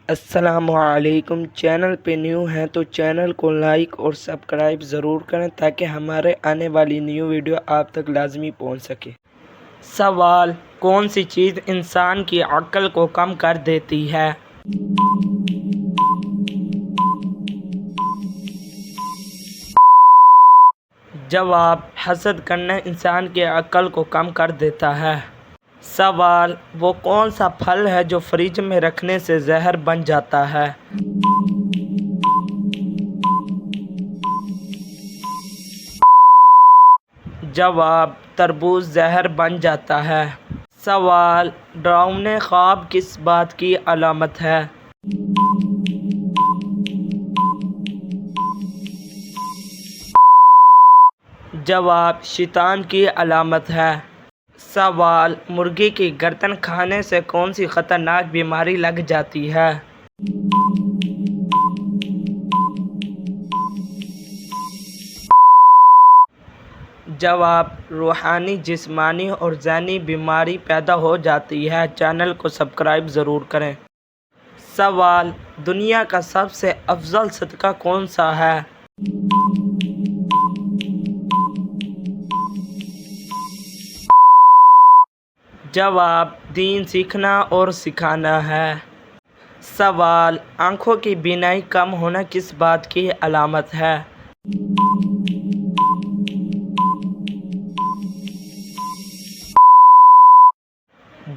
السلام علیکم۔ چینل پہ نیو ہیں تو چینل کو لائک اور سبسکرائب ضرور کریں تاکہ ہمارے آنے والی نیو ویڈیو آپ تک لازمی پہنچ سکے۔ سوال: کون سی چیز انسان کی عقل کو کم کر دیتی ہے؟ جواب: حسد کرنا انسان کی عقل کو کم کر دیتا ہے۔ سوال: وہ کون سا پھل ہے جو فریج میں رکھنے سے زہر بن جاتا ہے؟ جواب: تربوز زہر بن جاتا ہے۔ سوال: ڈراؤنے خواب کس بات کی علامت ہے؟ جواب: شیطان کی علامت ہے۔ سوال: مرغی کی گردن کھانے سے کون سی خطرناک بیماری لگ جاتی ہے؟ جواب: روحانی، جسمانی اور ذہنی بیماری پیدا ہو جاتی ہے۔ چینل کو سبسکرائب ضرور کریں۔ سوال: دنیا کا سب سے افضل صدقہ کون سا ہے؟ جواب: دین سیکھنا اور سکھانا ہے۔ سوال: آنکھوں کی بینائی کم ہونا کس بات کی علامت ہے؟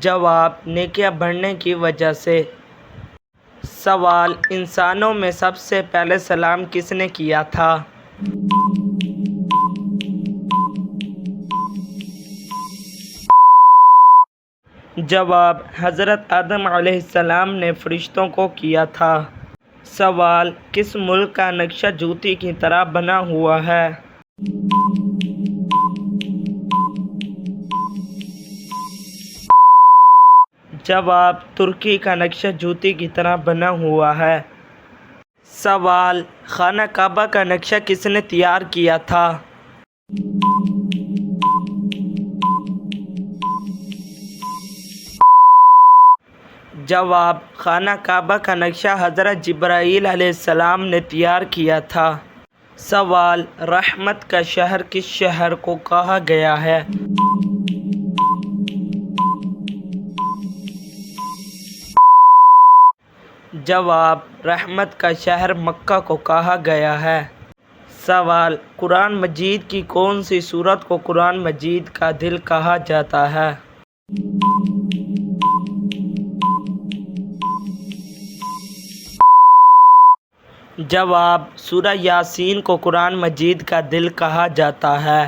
جواب: نیکیاں بڑھنے کی وجہ سے۔ سوال: انسانوں میں سب سے پہلے سلام کس نے کیا تھا؟ جواب: حضرت آدم علیہ السلام نے فرشتوں کو کیا تھا۔ سوال: کس ملک کا نقشہ جوتی کی طرح بنا ہوا ہے؟ جواب: ترکی کا نقشہ جوتی کی طرح بنا ہوا ہے۔ سوال: خانہ کعبہ کا نقشہ کس نے تیار کیا تھا؟ جواب: خانہ کعبہ کا نقشہ حضرت جبرائیل علیہ السلام نے تیار کیا تھا۔ سوال: رحمت کا شہر کس شہر کو کہا گیا ہے؟ جواب: رحمت کا شہر مکہ کو کہا گیا ہے۔ سوال: قرآن مجید کی کون سی سورت کو قرآن مجید کا دل کہا جاتا ہے؟ جواب: سورہ یاسین کو قرآن مجید کا دل کہا جاتا ہے۔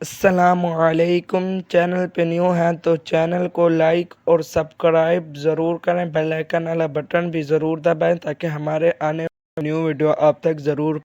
السلام علیکم۔ چینل پہ نیو ہیں تو چینل کو لائک اور سبسکرائب ضرور کریں، بیل آئیکن والا بٹن بھی ضرور دبائیں تاکہ ہمارے آنے والی نیو ویڈیو آپ تک ضرور